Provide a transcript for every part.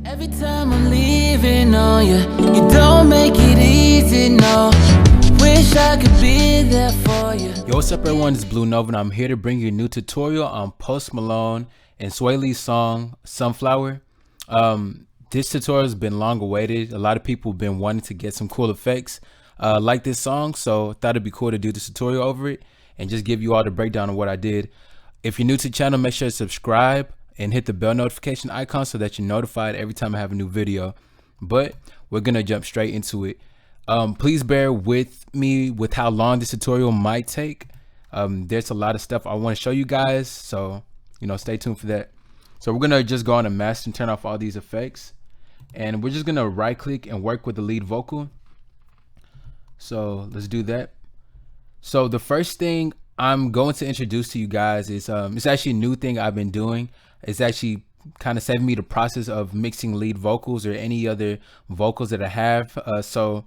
Every time I'm leaving on you, you don't make it easy, no. Wish I could be there for you. Yo, what's up everyone, it's Blue Nova and I'm here to bring you a new tutorial on Post Malone and Swae's song, Sunflower. This tutorial has been long awaited. A lot of people have been wanting to get some cool effects like this song, so I thought it'd be cool to do this tutorial over it and just give you all the breakdown of what I did. If you're new to the channel, make sure to subscribe and hit the bell notification icon so that you're notified every time I have a new video. But we're gonna jump straight into it. Please bear with me with how long this tutorial might take. There's a lot of stuff I want to show you guys, so stay tuned for that. So we're gonna just go on to master and turn off all these effects, and we're just gonna right click and work with the lead vocal. So let's do that. So the first thing I'm going to introduce to you guys is it's actually a new thing I've been doing. It's actually kind of saving me the process of mixing lead vocals or any other vocals that I have. So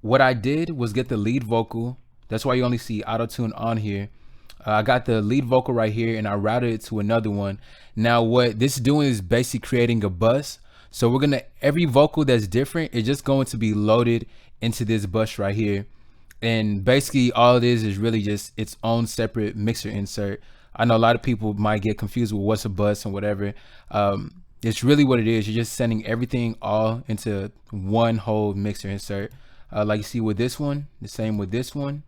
what I did was get the lead vocal. That's why you only see auto-tune on here. I got the lead vocal right here and I routed it to another one. Now what this is doing is basically creating a bus. So we're gonna, every vocal that's different is just going to be loaded into this bus right here. And basically all it is really just its own separate mixer insert. I know a lot of people might get confused with what's a bus and whatever. It's really what it is. You're just sending everything all into one whole mixer insert. Like you see with this one, the same with this one.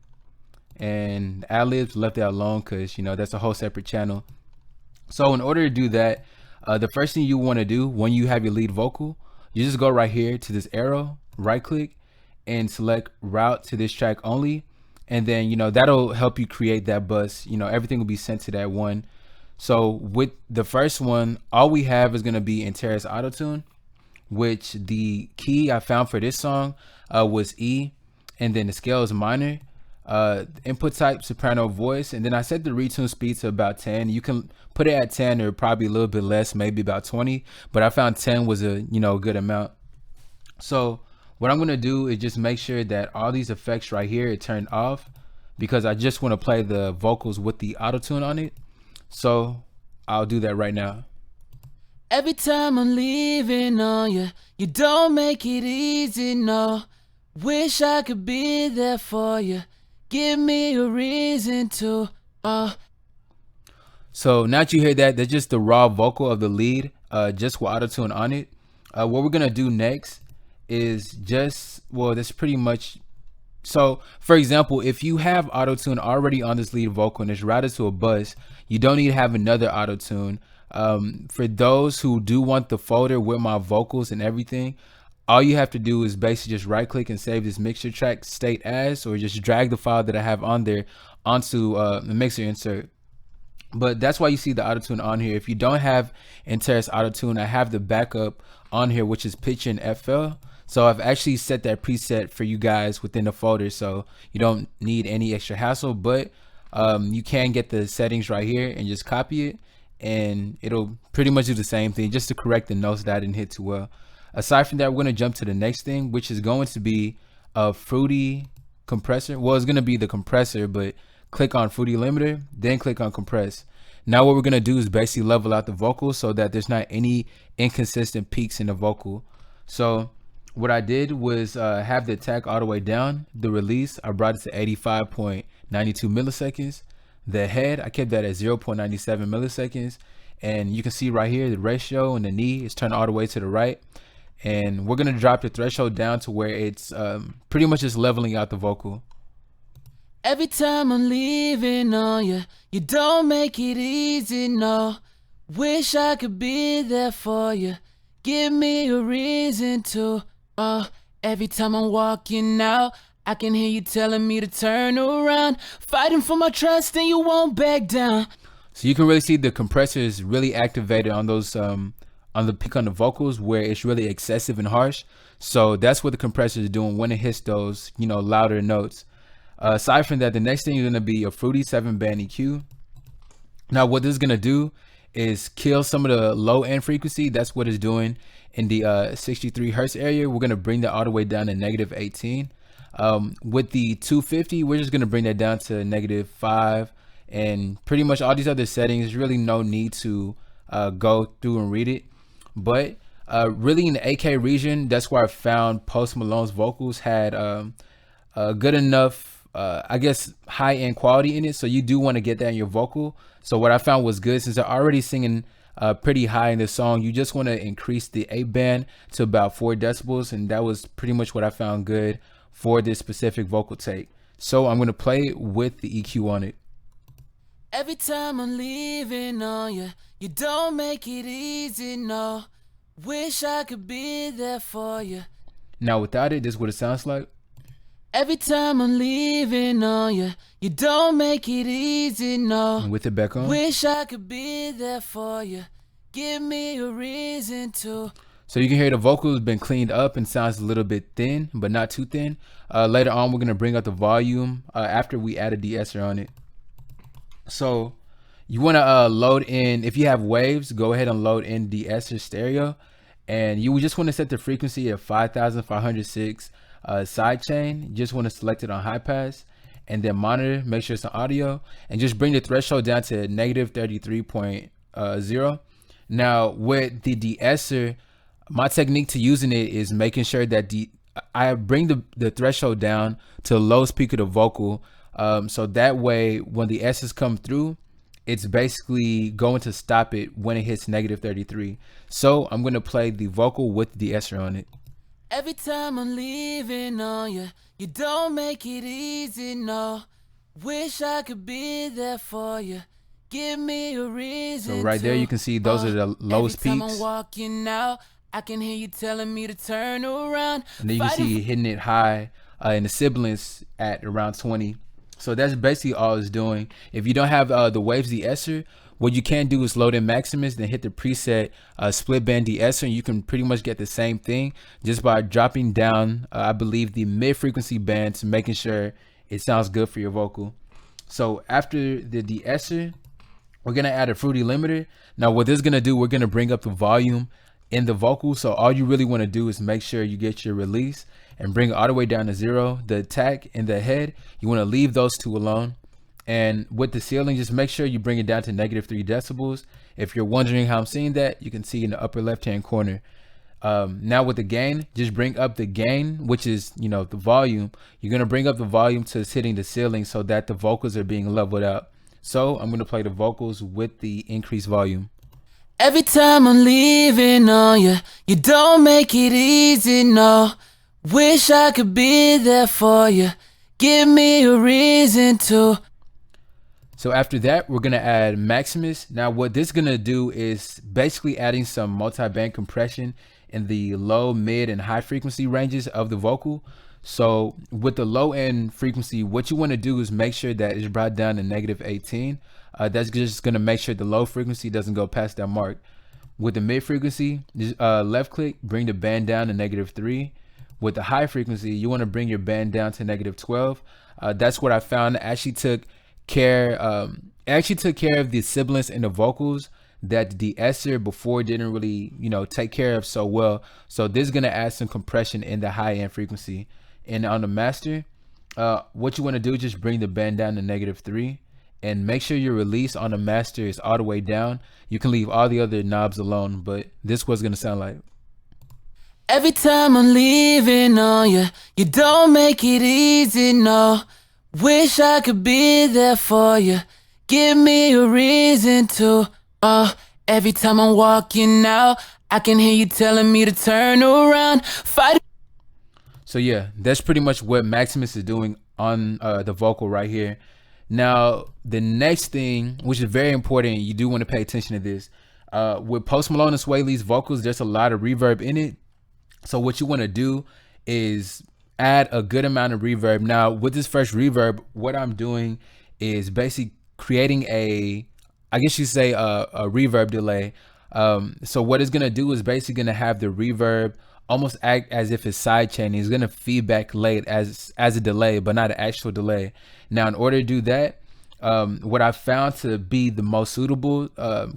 And Adlib's left that alone because that's a whole separate channel. So in order to do that, the first thing you want to do when you have your lead vocal, you just go right here to this arrow, right click, and select route to this track only. And then that'll help you create that bus. Everything will be sent to that one. So with the first one, all we have is going to be in Terrace Autotune, which the key I found for this song was E, and then the scale is minor. Input type soprano voice, and then I set the retune speed to about 10. You can put it at 10 or probably a little bit less, maybe about 20, but I found 10 was a good amount. So what I'm gonna do is just make sure that all these effects right here are turned off because I just want to play the vocals with the auto-tune on it. So I'll do that right now. Every time I'm leaving on you, you don't make it easy, no. Wish I could be there for you. Give me a reason to. So now that you hear that, that's just the raw vocal of the lead, just with auto-tune on it. What we're gonna do next is that's pretty much. So for example, if you have auto-tune already on this lead vocal and it's routed to a bus, you don't need to have another auto-tune. For those who do want the folder with my vocals and everything, all you have to do is basically just right click and save this mixer track state as, or just drag the file that I have on there onto the mixer insert. But that's why you see the auto-tune on here. If you don't have Terrace auto-tune, I have the backup on here, which is pitch and FL. So I've actually set that preset for you guys within the folder, so you don't need any extra hassle. But you can get the settings right here and just copy it, and it'll pretty much do the same thing, just to correct the notes that I didn't hit too well. Aside from that, we're going to jump to the next thing, which is going to be a Fruity compressor. Well, it's going to be the compressor, but click on Fruity limiter, then click on compress. Now what we're going to do is basically level out the vocal so that there's not any inconsistent peaks in the vocal. So what I did was have the attack all the way down. The release, I brought it to 85.92 milliseconds. The head, I kept that at 0.97 milliseconds. And you can see right here, the ratio and the knee is turned all the way to the right. And we're going to drop the threshold down to where it's pretty much just leveling out the vocal. Every time I'm leaving on you, you don't make it easy, no. Wish I could be there for you. Give me a reason to. Every time I'm walking out, I can hear you telling me to turn around. Fighting for my trust and you won't back down. So you can really see the compressor is really activated on those on the peak on the vocals where it's really excessive and harsh. So that's what the compressor is doing when it hits those louder notes. Aside from that, the next thing is going to be a Fruity 7-band EQ. Now what this is going to do is kill some of the low end frequency. That's what it's doing in the 63 hertz area. We're going to bring that all the way down to -18. With the 250, we're just going to bring that down to -5. And pretty much all these other settings, really no need to go through and read it. But Really in the AK region, that's where I found Post Malone's vocals had good enough, I guess, high end quality in it. So you do want to get that in your vocal. So what I found was good, since they're already singing pretty high in the song, you just want to increase the A band to about 4 decibels. And that was pretty much what I found good for this specific vocal take. So I'm going to play it with the EQ on it. Every time I'm leaving on you, you don't make it easy, no. Wish I could be there for you. Now without it, this is what it sounds like. Every time I'm leaving on you, you don't make it easy, no. And with it back on. Wish I could be there for you. Give me a reason to. So you can hear the vocals been cleaned up and sounds a little bit thin, but not too thin. Later on, we're going to bring up the volume after we added the de-esser on it. So you want to load in, if you have waves, go ahead and load in de-esser stereo. And you just want to set the frequency at 5,506 sidechain. You just want to select it on high pass and then monitor, make sure it's on audio, and just bring the threshold down to negative 33.0. Now with the de-esser, my technique to using it is making sure that I bring the threshold down to the lowest peak of the vocal. So that way, when the S's come through, it's basically going to stop it when it hits negative 33. So I'm going to play the vocal with the de-esser on it. Every time I'm leaving on you, you don't make it easy, no. Wish I could be there for you. Give me a reason. So right there, you can see those are the lowest every time peaks. I'm walking out, I can hear you telling me to turn around. And then you can see hitting it high in the sibilants at around 20. So that's basically all it's doing. If you don't have the waves de-esser, what you can do is load in Maximus, then hit the preset split band de-esser, and you can pretty much get the same thing just by dropping down, I believe, the mid frequency bands, making sure it sounds good for your vocal. So after the de-esser, we're gonna add a fruity limiter. Now what this is gonna do, we're gonna bring up the volume in the vocal. So all you really want to do is make sure you get your release and bring it all the way down to 0. The attack and the head, you want to leave those two alone. And with the ceiling, just make sure you bring it down to negative 3 decibels. If you're wondering how I'm seeing that, you can see in the upper left hand corner. Now with the gain, just bring up the gain, which is, you know, the volume. You're going to bring up the volume to hitting the ceiling so that the vocals are being leveled out. So I'm going to play the vocals with the increased volume. Every time I'm leaving on you, you don't make it easy, no. Wish I could be there for you. Give me a reason to. So after that, we're going to add Maximus. Now what this is going to do is basically adding some multi-band compression in the low, mid, and high frequency ranges of the vocal. So with the low end frequency, what you want to do is make sure that it's brought down to negative 18. That's just going to make sure the low frequency doesn't go past that mark. With the mid frequency, just left click, bring the band down to negative 3. With the high frequency, you want to bring your band down to negative 12. That's what I found actually took care of the sibilants in the vocals that the de-esser before didn't really, you know, take care of so well. So this is going to add some compression in the high end frequency. And on the master, what you want to do is just bring the band down to negative 3 and make sure your release on the master is all the way down. You can leave all the other knobs alone, but this was going to sound like. Every time I'm leaving on you, you don't make it easy, no. Wish I could be there for you. Give me a reason to. Every time I'm walking out, I can hear you telling me to turn around. Fight. So yeah, that's pretty much what Maximus is doing on the vocal right here. Now, the next thing, which is very important, you do want to pay attention to this. With Post Malone and Swae Lee's vocals, there's a lot of reverb in it. So what you want to do is add a good amount of reverb. Now, with this first reverb, what I'm doing is basically creating I guess you say a reverb delay. So what it's going to do is basically going to have the reverb almost act as if it's sidechaining. It's going to feedback late as a delay, but not an actual delay. Now, in order to do that, what I found to be the most suitable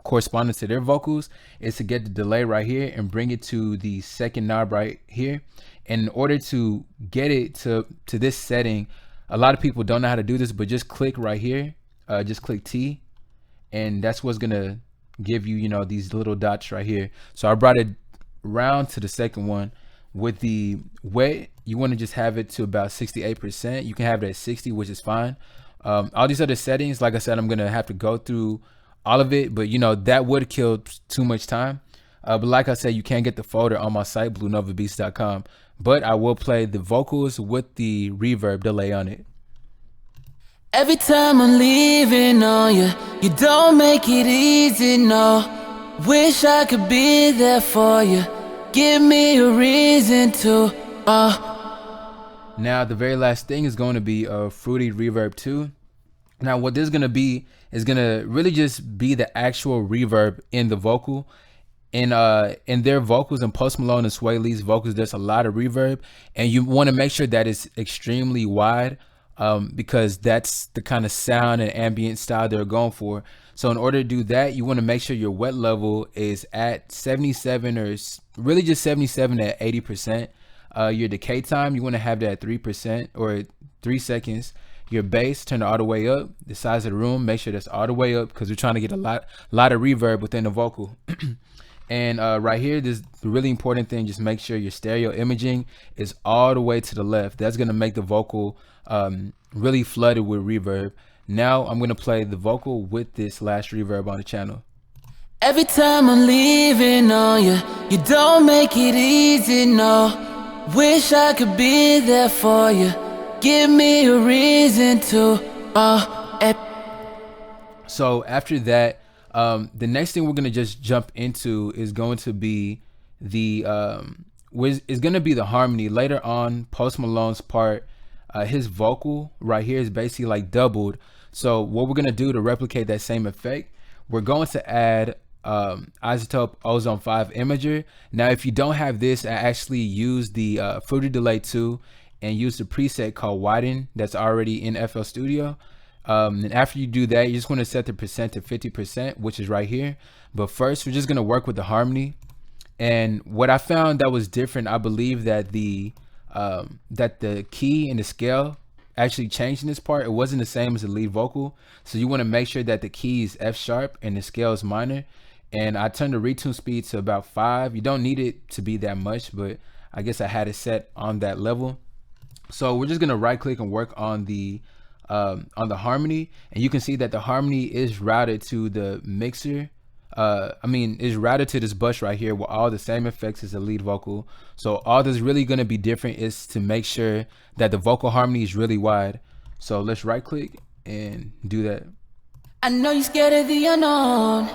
corresponding to their vocals is to get the delay right here and bring it to the second knob right here. And in order to get it to this setting, a lot of people don't know how to do this, but just click right here, just click T, and that's what's gonna give you, you know, these little dots right here. So I brought it round to the second one. With the wet, you want to just have it to about 68%. You can have it at 60, which is fine. All these other settings, like I said, I'm gonna have to go through all of it, but you know, that would kill too much time. But like I said, you can get the folder on my site, bluenovabeats.com. But I will play the vocals with the reverb delay on it. Every time I'm leaving on you, you don't make it easy, no. Wish I could be there for you. Give me a reason to. Now, the very last thing is going to be a Fruity Reverb 2. Now, what this is going to be is going to really just be the actual reverb in the vocal. In their vocals, and Post Malone and Swae Lee's vocals, there's a lot of reverb, and you want to make sure that it's extremely wide, because that's the kind of sound and ambient style they're going for. So in order to do that, you want to make sure your wet level is at 77, or really just 77 to 80%. Your decay time, you want to have that at 3% or 3 seconds. Your bass, turn it all the way up. The size of the room, make sure that's all the way up, because we're trying to get a lot of reverb within the vocal. And right here, this the really important thing, just make sure your stereo imaging is all the way to the left. That's going to make the vocal really flooded with reverb. Now I'm going to play the vocal with this last reverb on the channel. Every time I'm leaving on you, you don't make it easy, no. Wish I could be there for you. Give me a reason to. So after that, the next thing we're gonna just jump into is going to be the harmony. Later on, Post Malone's part, his vocal right here is basically like doubled. So what we're gonna do to replicate that same effect, we're going to add Isotope Ozone 5 Imager. Now, if you don't have this, I actually use the Fruity Delay 2 and use the preset called Widen that's already in FL Studio. And after you do that, you just want to set the percent to 50%, which is right here. But first, we're just going to work with the harmony. And what I found that was different, I believe that the key and the scale actually changed in this part. It wasn't the same as the lead vocal. So you want to make sure that the key is F sharp and the scale is minor. And I turned the retune speed to about 5. You don't need it to be that much, but I guess I had it set on that level. So we're just going to right click and work on the harmony, and you can see that the harmony is routed to the mixer. Is routed to this bus right here with all the same effects as the lead vocal. So all that's really going to be different is to make sure that the vocal harmony is really wide. So let's right click and do that. I know you're scared of the unknown.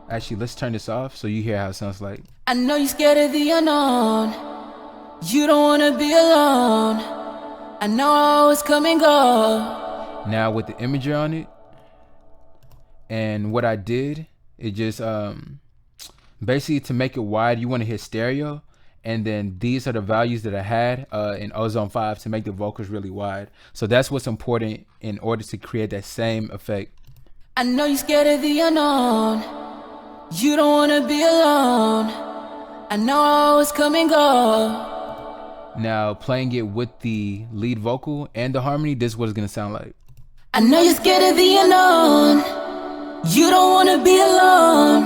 Actually, let's turn this off so you hear how it sounds like. I know you're scared of the unknown. You don't want to be alone. I know I always come and go. Now with the imager on it, and what I did is just basically to make it wide, you want to hit stereo, and then these are the values that I had in Ozone 5 to make the vocals really wide. So that's what's important in order to create that same effect. I know you're scared of the unknown. You don't want to be alone. I know I always come and go. Now playing it with the lead vocal and the harmony, this is what it's gonna sound like. I know you're scared of the unknown. You don't want to be alone.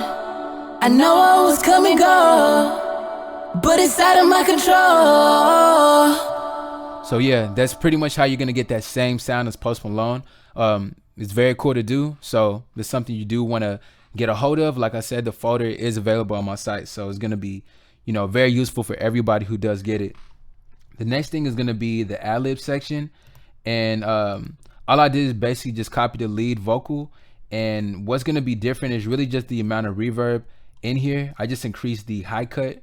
I know I always come and go, but it's out of my control. So yeah, that's pretty much how you're gonna get that same sound as Post Malone. It's very cool to do. So it's something you do want to get a hold of. Like I said, the folder is available on my site, so it's gonna be, you know, very useful for everybody who does get it. The next thing is going to be the Adlib section, and all I did is basically just copy the lead vocal, and what's going to be different is really just the amount of reverb in here. I just increased the high cut,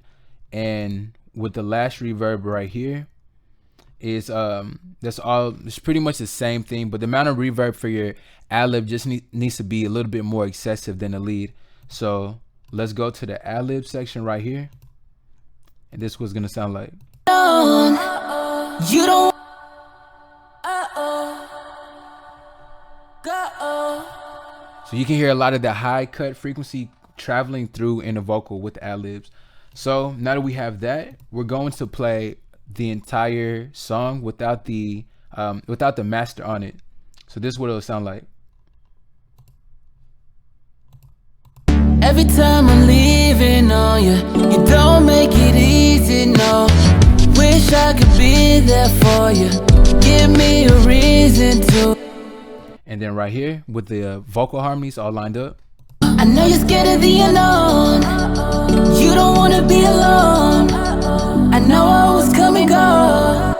and with the last reverb right here is that's all. It's pretty much the same thing, but the amount of reverb for your Adlib just needs to be a little bit more excessive than the lead. So let's go to the Adlib section right here, and this was going to sound like. You don't. So you can hear a lot of the high cut frequency traveling through in the vocal with the ad-libs. So now that we have that, we're going to play the entire song without the master on it. So this is what it'll sound like. Every time I'm leaving leaving on you. You don't make it easy, no. Wish I could be there for you. Give me a reason to. And then right here with the vocal harmonies all lined up. I know you're scared of the unknown. You don't wanna be alone. I know I was coming go.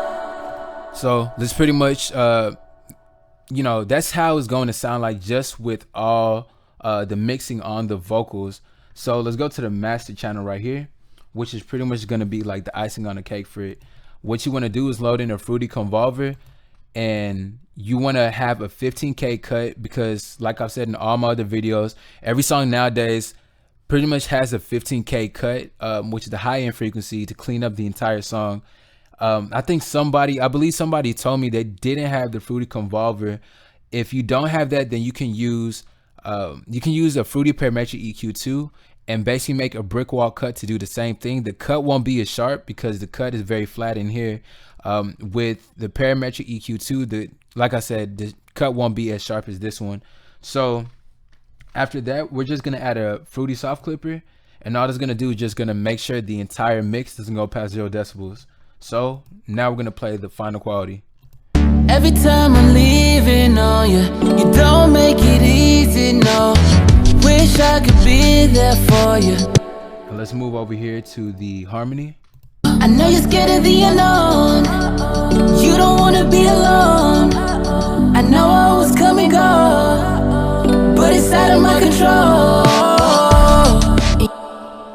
So this pretty much, you know, that's how it's going to sound like just with all the mixing on the vocals. So let's go to the master channel right here, which is pretty much going to be like the icing on the cake for it. What you want to do is load in a Fruity Convolver, and you want to have a 15K cut, because like I've said in all my other videos, every song nowadays pretty much has a 15K cut, which is the high end frequency to clean up the entire song. I believe somebody told me they didn't have the Fruity Convolver. If you don't have that, then you can use a Fruity Parametric EQ2 and basically make a brick wall cut to do the same thing. The cut won't be as sharp because the cut is very flat in here. With the Parametric EQ2, like I said, the cut won't be as sharp as this one. So after that, we're just gonna add a Fruity Soft Clipper, and all it's gonna do is just gonna make sure the entire mix doesn't go past 0 decibels. So now we're gonna play the final quality. Every time I'm leaving on you, you don't make it easy, no. Wish I could be there for you. And let's move over here to the harmony. I know you're scared of the unknown. You don't wanna be alone. I know I was coming go, but it's out of my control.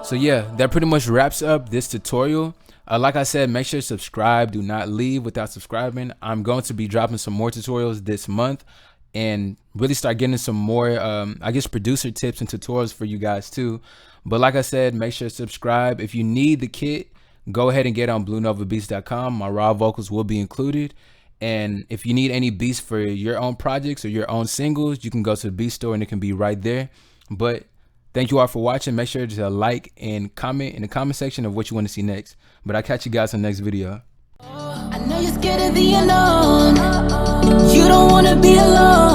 So yeah, that pretty much wraps up this tutorial. Like I said, make sure to subscribe. Do not leave without subscribing. I'm going to be dropping some more tutorials this month and really start getting some more, I guess, producer tips and tutorials for you guys too. But like I said, make sure to subscribe. If you need the kit, go ahead and get on BlueNovaBeats.com. My raw vocals will be included. And if you need any beats for your own projects or your own singles, you can go to the beat store and it can be right there. But thank you all for watching. Make sure to like and comment in the comment section of what you want to see next. But I'll catch you guys in the next video. I know you're scared of the unknown. You don't want to be alone.